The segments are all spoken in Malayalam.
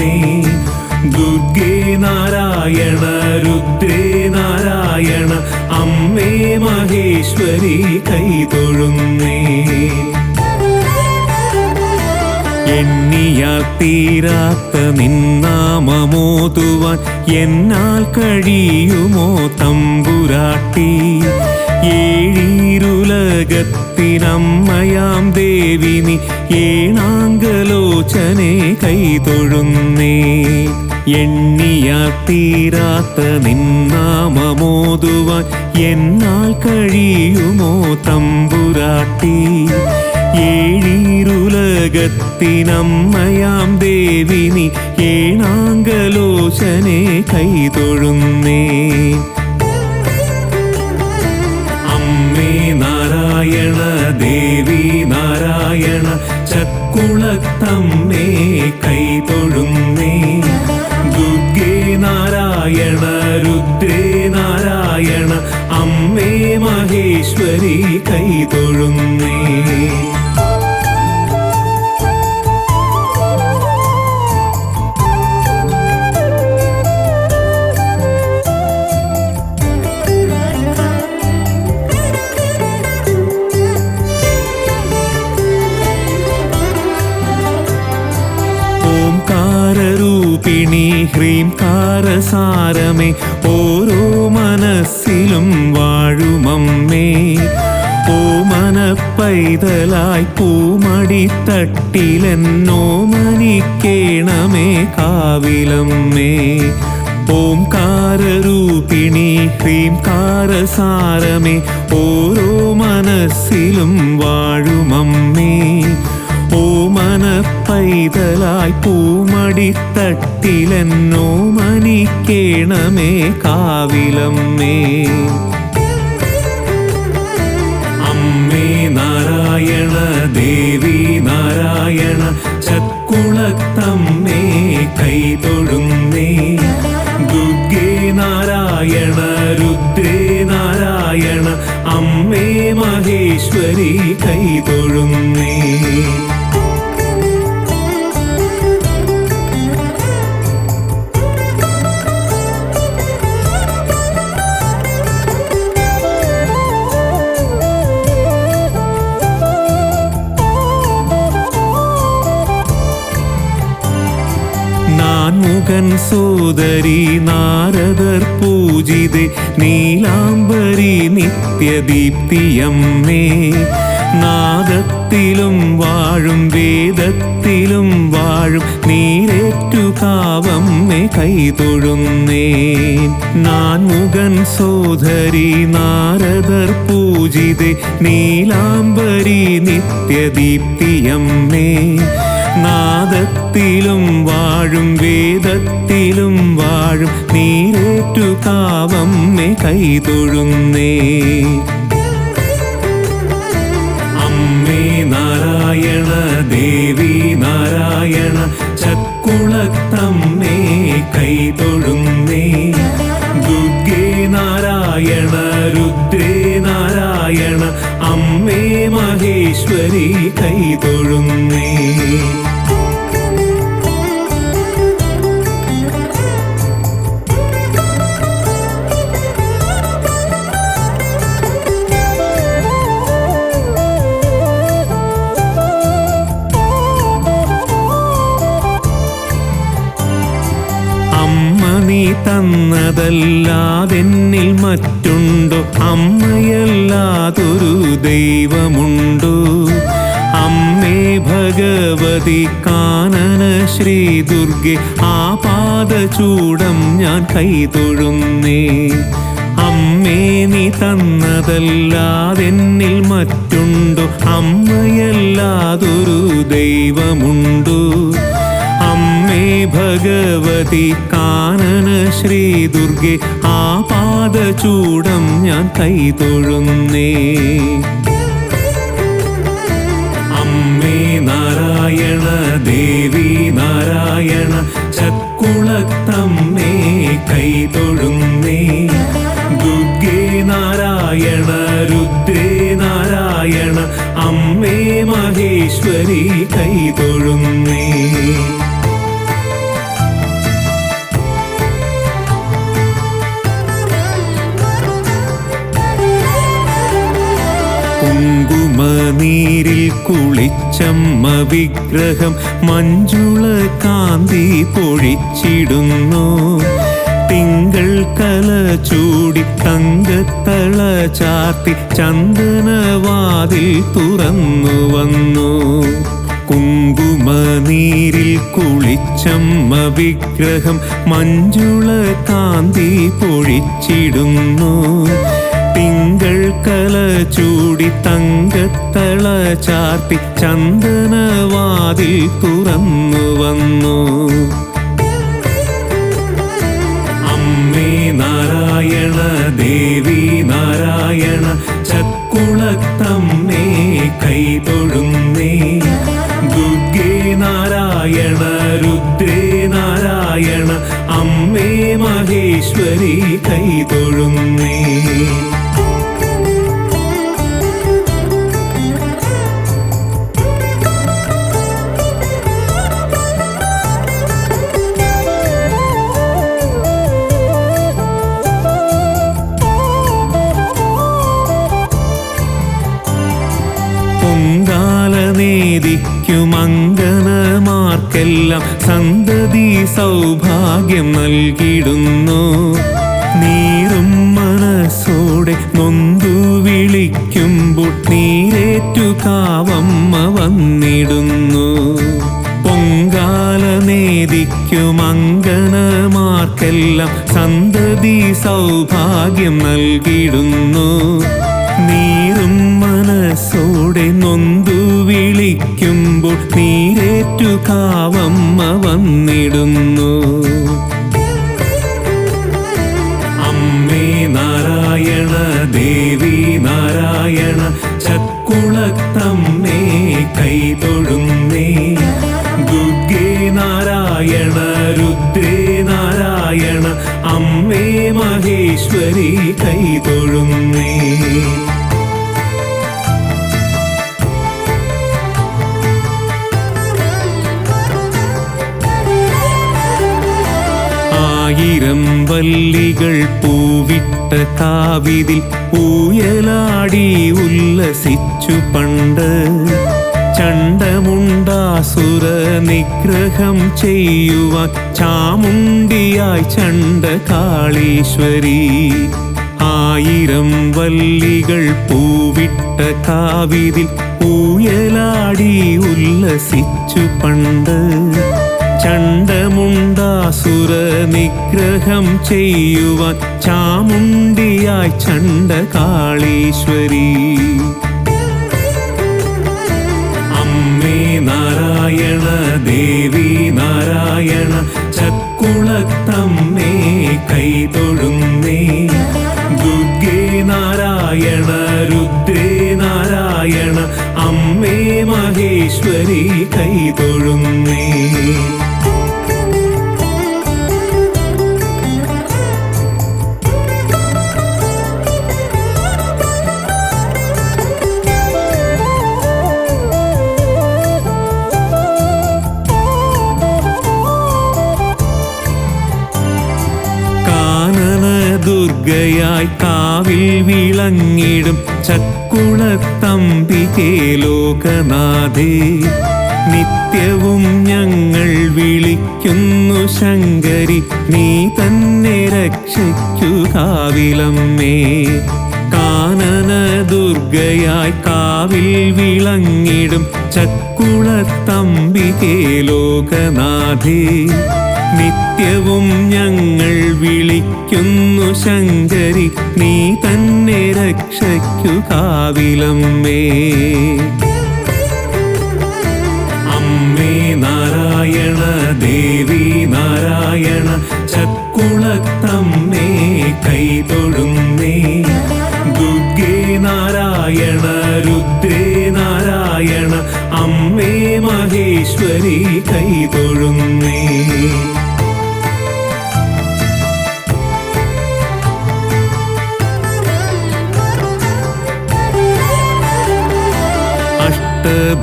തൊഴുന്നേ. ദുർഗേ നാരായണ രുദ്രേ നാരായണ അമ്മേ മഹേശ്വരി കൈതൊഴുന്നേ. എണ്ണിയാൽ തീരാത്ത നിന്നാമമോതുവാൻ എന്നാൽ കഴിയുമോ തമ്പുരാട്ടി. ഏഴീരുലകത്തിനമ്മയാം ദേവി നീ ഏണാങ്കലോചനെ കൈതൊഴുന്നേ. എണ്ണിയാൽ തീരാത്ത നിന്നാമമോതുവാൻ എന്നാൽ കഴിയുമോ തമ്പുരാട്ടി. ഏഴീരുലകത്തിനമ്മയാം ദേവി നീ ഏണാങ്കലോചനെ കൈതൊഴുന്നേ. അമ്മേ നാരായണ ദേവി നാരായണ ചക്കുളത്തമ്മേ കൈതൊഴുന്നേ. ദുർഗേ നാരായണ രുദ്രേ നാരായണ അമ്മേ മഹേശ്വരി കൈതൊഴുന്നേ. ഓംകാരരൂപിണി ഹ്രീംകാരസാരമേ ഓരോ മനസ്സിലും വാഴുമമ്മേ. ഓമനപ്പൈതലായി പൂമടിത്തട്ടിലെന്നോ മനിക്കേണമേ കാവിലമ്മേ. ഓംകാരരൂപിണി ഹ്രീംകാരസാരമേ ഓരോ മനസ്സിലും വാഴുമമ്മേ. ഓമനപ്പൈതലായി പൂമടിത്തട്ടിലെന്നോ മനിക്കേണമേ കാവിലമ്മേ. അമ്മേ നാരായണ ദേവി നാരായണ ചക്കുളത്തമ്മേ കൈതൊഴുന്നേ. ദുർഗേ നാരായണ രുദ്രേ നാരായണ അമ്മേ മഹേശ്വരി കൈതൊഴുന്നേ. നാൻമുഖൻ സോദരി നാരദർ പൂജിതേ നീലാംബരി നിത്യദീപ്തിയമ്മേ. നാദത്തിലും വാഴും വേദത്തിലും വാഴും നീരേറ്റുകാവമ്മേ കൈതൊഴുന്നേ. നാൻമുഖൻ സോദരി നാരദർ പൂജിതേ നീലാംബരി നിത്യദീപ്തിയമ്മേ. നാദത്തിലും വാഴും വേദത്തിലും വാഴും നീരേറ്റുകാവമ്മേ കൈതൊഴുന്നേ. അമ്മേ നാരായണ ദേവി നാരായണ ചക്കുളത്തമ്മേ കൈതൊഴുന്നേ. ദുർഗേ നാരായണ രുദ്രേ നാരായണ അമ്മേ മഹേശ്വരി കൈതൊഴുന്നേ. നീ തന്നതല്ലാതെന്നിൽ മറ്റുണ്ടോ? അമ്മയല്ലാതൊരു ദൈവമുണ്ടോ? അമ്മേ ഭഗവതി കാനന ശ്രീ ദുർഗെ ആ പാദചൂടം ഞാൻ കൈതൊഴുന്നേ. അമ്മേ നീ തന്നതല്ലാതെന്നിൽ മറ്റുണ്ടോ? അമ്മയല്ലാതൊരു ദൈവമുണ്ടോ? അമ്മേ ഭഗവതി കാനന ശ്രീ ദുർഗെ ആ പാദചൂടം ഞാൻ കൈതൊഴുന്നേ. അമ്മേ നാരായണ ദേവി നാരായണ ചക്കുളത്തമ്മേ കൈതൊഴുന്നേ. ദുർഗേ നാരായണ രുദ്രേ നാരായണ അമ്മേ മഹേശ്വരി കൈതൊഴുന്നേ. കുങ്കുമനീരിൽ കുളിച്ചമ്മ വിഗ്രഹം മഞ്ജുള കാന്തി പൊഴിച്ചിടുന്നു. തിങ്കൾ കല ചൂടി തങ്കത്തള ചാർത്തി ചന്ദനവാതിൽ തുറന്നു വന്നു. കുങ്കുമനീരിൽ കുളിച്ചമ്മ വിഗ്രഹം മഞ്ജുള കാന്തി പൊഴിച്ചിടുന്നു. തിങ്കൾ കല ചൂടി തങ്കത്തള ചാർത്തി ചന്ദനവാതിൽ തുറന്നു വന്നു. അമ്മേ നാരായണ ദേവി നാരായണ ചക്കുളത്തമ്മേ കൈതൊഴുന്നേ. ദുർഗേ നാരായണ രുദ്രേ നാരായണ അമ്മേ മഹേശ്വരി കൈതൊഴുന്നേ. പൊങ്കാലനേദിക്കും അങ്കനമാർക്കെല്ലാം സന്തതി സൗഭാഗ്യം നൽകിടുന്നു. നീറും മനസ്സോടെ നൊന്തു വിളിക്കുമ്പോൾ നീരേറ്റു കാവമ്മ വന്നിടുന്നു. പൊങ്കാലനേദിക്കും അങ്കനമാർക്കെല്ലാം സന്തതി സൗഭാഗ്യം നൽകിടുന്നു. നീറും മനസ്സോടെ നൊന്തു വിളിക്കുമ്പോൾ നീരേറ്റു കാവമ്മ വന്നിടുന്നു. അമ്മേ നാരായണ ദേവി നാരായണ ചക്കുളത്തമ്മേ കൈതൊഴുന്നേ. ദുർഗേ നാരായണ രുദ്രേ നാരായണ അമ്മേ മഹേശ്വരി കൈതൊഴുന്നേ. ആയിരം വല്ലികൾ പൂവിട്ട കാവിതിൽ ഊയലാടി ഉല്ലസിച്ചു പണ്ട്. ചണ്ഡമുണ്ടാസുര നിഗ്രഹം ചെയ്യുവാൻ ചാമുണ്ടിയായി ചണ്ഡകാളീശ്വരി. ആയിരം വല്ലികൾ പൂവിട്ട കാവിതിൽ ഊയലാടി ഉല്ലസിച്ചു പണ്ട്. ചണ്ഡമുണ്ടാസുര നിഗ്രഹം ചെയ്യുവാൻ ചാമുണ്ടിയായി ചണ്ഡകാളീശ്വരി. അമ്മേ നാരായണ ദേവി നാരായണ ചക്കുളത്തമ്മേ കൈതൊഴുന്നേ. ദുർഗേ നാരായണ രുദ്രേ നാരായണ അമ്മേ മഹേശ്വരി കൈതൊഴുന്നേ. ദുർഗയായി കാവിൽ വിളങ്ങിടും ചക്കുളത്തമ്പികേ ലോകനാഥേ. നിത്യവും ഞങ്ങൾ വിളിക്കുന്നു ശങ്കരി നീ തന്നെ രക്ഷിക്കു കാവിലമ്മേ. കാനന ദുർഗയായി കാവിൽ വിളങ്ങിടും ചക്കുളത്തമ്പികേ ലോകനാഥേ. നിത്യവും ഞങ്ങൾ വിളിക്കുന്നു ശങ്കരി നീ തന്നെ രക്ഷയ്ക്കു കാവിലമ്മേ. അമ്മേ നാരായണ ദേവി നാരായണ ചക്കുളത്തമ്മേ കൈതൊഴുന്നേ. ദുർഗേ നാരായണ രുദ്രേ നാരായണ അമ്മേ മഹേശ്വരി കൈതൊഴുന്നേ.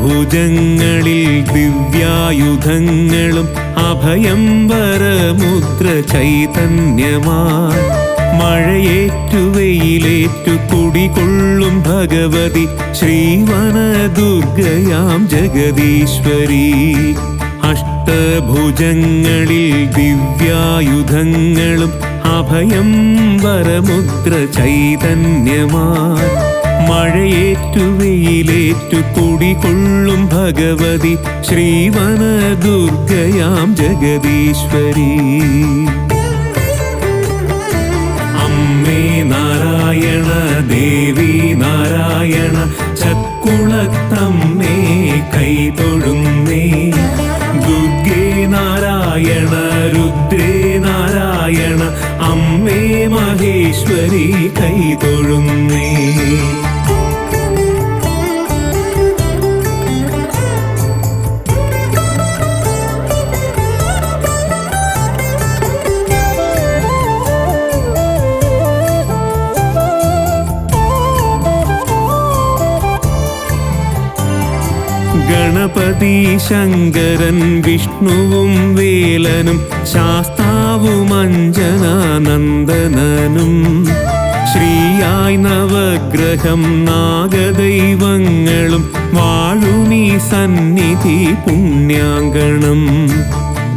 ഭുജങ്ങളിൽ ദിവ്യായുധങ്ങളും അഭയം വരമുദ്ര ചൈതന്യമാ. മഴയേറ്റു വെയിലേറ്റു കുടികൊള്ളും ഭഗവതി ശ്രീവനദുർഗയാം ജഗദീശ്വരി. അഷ്ടഭുജങ്ങളിൽ ദിവ്യായുധങ്ങളും അഭയം വരമുദ്ര ചൈതന്യമായി. മഴയേറ്റു വെയിലേറ്റു കുടികൊള്ളും ഭഗവതി ശ്രീവനദുർഗയാം ജഗദീശ്വരി. അമ്മേ നാരായണ ദേവി നാരായണ ചക്കുളത്തമ്മേ കൈതൊഴുന്നേ. ദുർഗേ നാരായണ രുദ്രേ നാരായണ അമ്മേ മഹേശ്വരി കൈതൊഴുന്നേ. ഗണപതി ശങ്കരൻ വിഷ്ണുവും വേലനും ശാസ്താവും അഞ്ജനാനന്ദനനും. ശ്രീയായി നവഗ്രഹം നാഗദൈവങ്ങളും വാഴുമീ സന്നിധി പുണ്യാങ്കണം.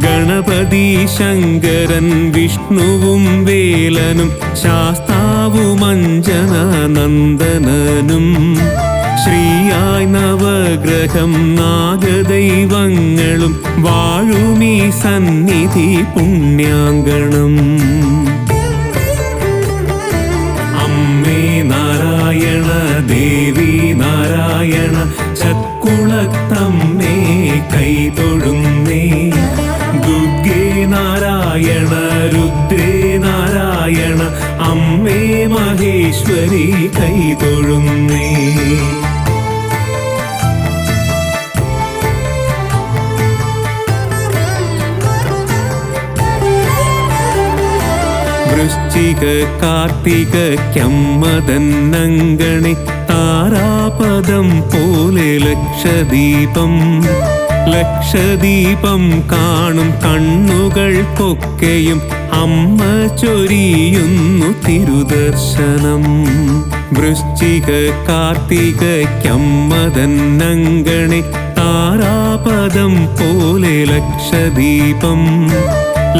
ഗണപതി ശങ്കരൻ വിഷ്ണുവും വേലനും ശാസ്താവും അഞ്ജനാനന്ദനനും. ശ്രീയായി നവഗ്രഹം നാഗദൈവങ്ങളും വാഴുമീ സന്നിധി പുണ്യാങ്കണം. അമ്മേ നാരായണ ദേവി നാരായണ ചക്കുളത്തമ്മേ കൈതൊഴുന്നേ. ദുർഗേ നാരായണ രുദ്രേ നാരായണ അമ്മേ മഹേശ്വരി കൈതൊഴുന്നേ. വൃശ്ചിക കാർത്തിക ക്യമ്മദന്നങ്കണി താരാപദം പോലെ ലക്ഷദീപം. ലക്ഷദീപം കാണും കണ്ണുകൾക്കൊക്കെയും അമ്മ ചൊരിയുന്നു തിരുദർശനം. വൃശ്ചിക കാർത്തിക ക്യമ്മദന്നങ്കണി താരാപദം പോലെ ലക്ഷദീപം.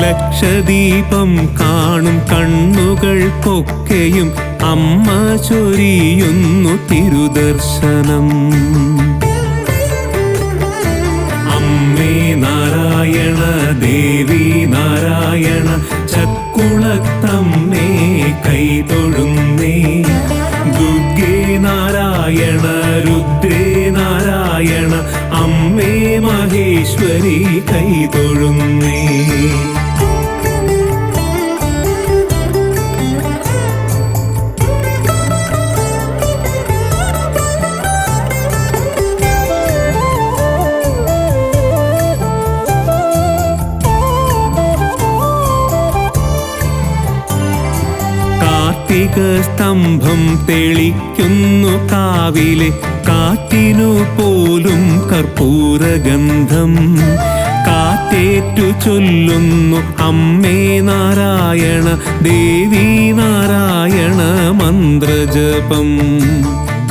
ലക്ഷദീപം കാണും കണ്ണുകൾക്കൊക്കെയും അമ്മ ചൊരിയുന്നു തിരുദർശനം. അമ്മേ നാരായണ ദേവി നാരായണ ചക്കുളത്തമ്മേ കൈതൊഴുന്നേ. ദുർഗേ നാരായണ രുദ്രേ നാരായണ അമ്മേ മഹേശ്വരി കൈതൊഴുന്നേ. സ്തംഭം തെളിക്കുന്നു കാവിലെ കാറ്റിനു പോലും കർപ്പൂരഗന്ധം. കാറ്റേറ്റു ചൊല്ലുന്നു അമ്മേ നാരായണ ദേവി നാരായണ മന്ത്രജപം.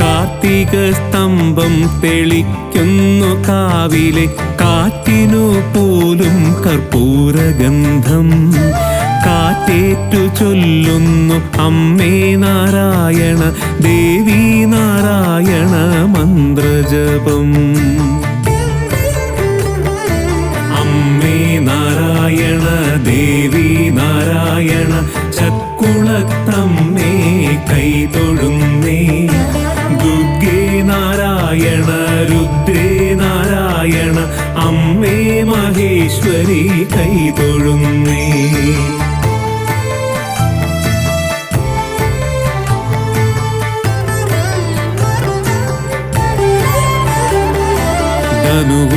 കാർത്തിക സ്തംഭം തെളിക്കുന്നു കാവിലെ കാറ്റിനു പോലും കർപ്പൂരഗന്ധം. കാറ്റേറ്റു ചൊല്ലുന്നു അമ്മേ നാരായണ ദേവി നാരായണ മന്ത്രജപം. അമ്മേ നാരായണ ദേവി നാരായണ ചക്കുളത്തമ്മേ കൈതൊഴുന്നേ. ദുർഗേ നാരായണ രുദ്രേ നാരായണ അമ്മേ മഹേശ്വരി കൈതൊഴുന്നേ.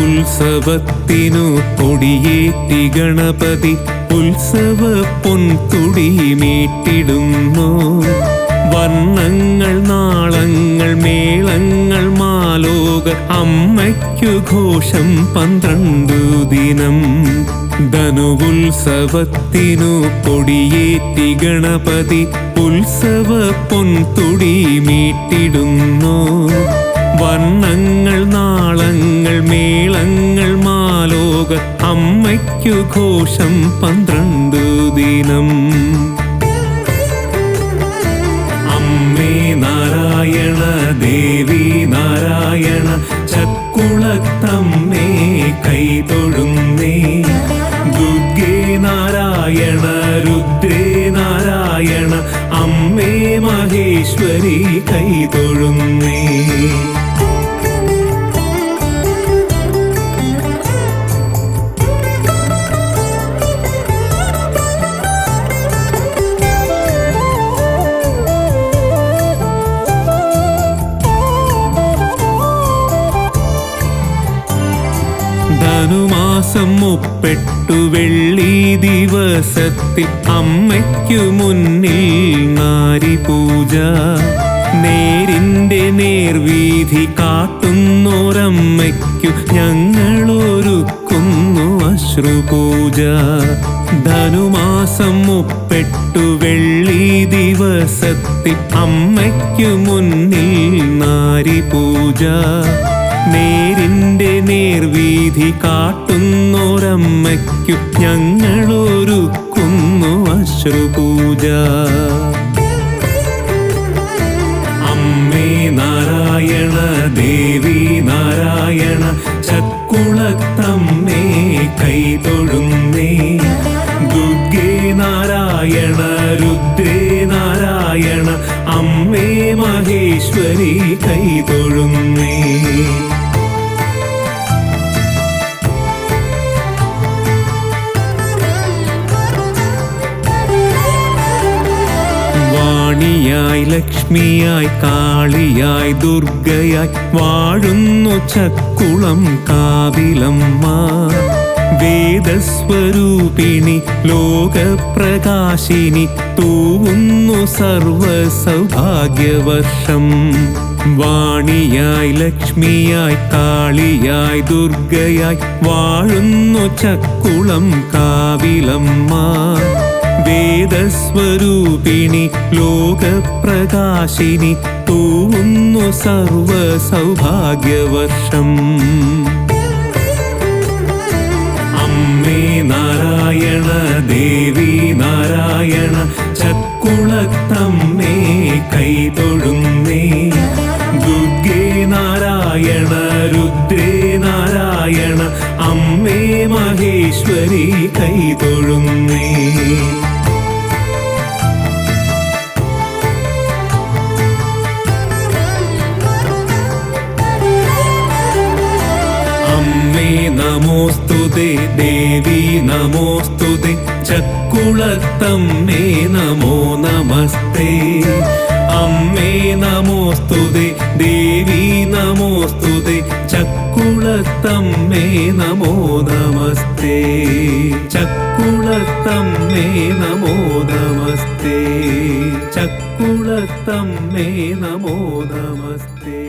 ഉത്സവത്തിനു കൊടിയേറ്റി ഗണപതി ഉത്സവ പൊൻതുടി മീട്ടിടുന്നു. വർണ്ണങ്ങൾ നാളങ്ങൾ മേളങ്ങൾ മാലോക അമ്മയ്ക്കു ഘോഷം 12 ദിനം. ധനുവുത്സവത്തിനു കൊടിയേറ്റി ഗണപതി ഉത്സവ പൊൻതുടി മീട്ടിടുന്നു. വർണ്ണങ്ങൾ നാളങ്ങൾ മേളങ്ങൾ മാലോക അമ്മയ്ക്കു ഘോഷം 12 ദിനം. അമ്മേ നാരായണ ദേവി നാരായണ ചക്കുളത്തമ്മേ കൈതൊഴുന്നേ. ദുർഗേ നാരായണ രുദ്രേ നാരായണ അമ്മേ മഹേശ്വരി കൈതൊഴുന്നേ. ധനുമാസം 38 വെള്ളി ദിവസത്തിൽ അമ്മയ്ക്കു മുന്നിൽ നാരിപൂജ. നേരിന്റെ നേർവീഥി കാട്ടുന്നോരമ്മയ്ക്കു ഞങ്ങളൊരുക്കുന്നു അശ്രുപൂജ. ധനുമാസം 38 വെള്ളി ദിവസത്തിൽ അമ്മയ്ക്കു മുന്നിൽ നാരിപൂജ. നേരിന്റെ നേർവീഥി കാട്ടുന്നോരമ്മയ്ക്കു ഞങ്ങളൊരുക്കുന്നു അശ്രുപൂജ. അമ്മേ നാരായണ ദേവി നാരായണ ചക്കുളത്തമ്മേ കൈതൊഴുന്നേ. ദുർഗേ നാരായണ രുദ്രേ നാരായണ അമ്മേ മഹേശ്വരി കൈതൊഴുന്നേ. വാണിയായി ലക്ഷ്മിയായി കാളിയായി ദുർഗയായി വാഴുന്നു ചക്കുളം കാവിലമ്മ. വേദസ്വരൂപിണി ലോകപ്രകാശിനി തൂവുന്നു സർവ സൗഭാഗ്യവർഷം. വാണിയായി ലക്ഷ്മിയായി കാളിയായി ദുർഗയായി വാഴുന്നു ചക്കുളം കാവിലമ്മ. വേദസ്വരൂപിണി ലോകപ്രകാശിനി തൂവുന്നു സർവ സൗഭാഗ്യവർഷം. അമ്മേ നാരായണ ദേവി നാരായണ ചക്കുളത്തമ്മേ കൈതൊഴുന്നേ. ദുർഗേ നാരായണ രുദ്രേ നാരായണ അമ്മേ മഹേശ്വരി കൈതൊഴുന്നേ. അമ്മേ നമോസ്തുതേ ദേവി നമോസ്തുതേ ചക്കുളത്തമ്മേ നമോ നമസ്തേ. അമ്മേ നമോസ്തുതേ ദേവി നമോസ്തുതേ ചക്കുളത്തമ്മേ നമോ നമസ്തേ. ചക്കുളത്തമ്മേ നമോ നമസ്തേ. ചക്കുളത്തമ്മേ നമോ നമസ്തേ.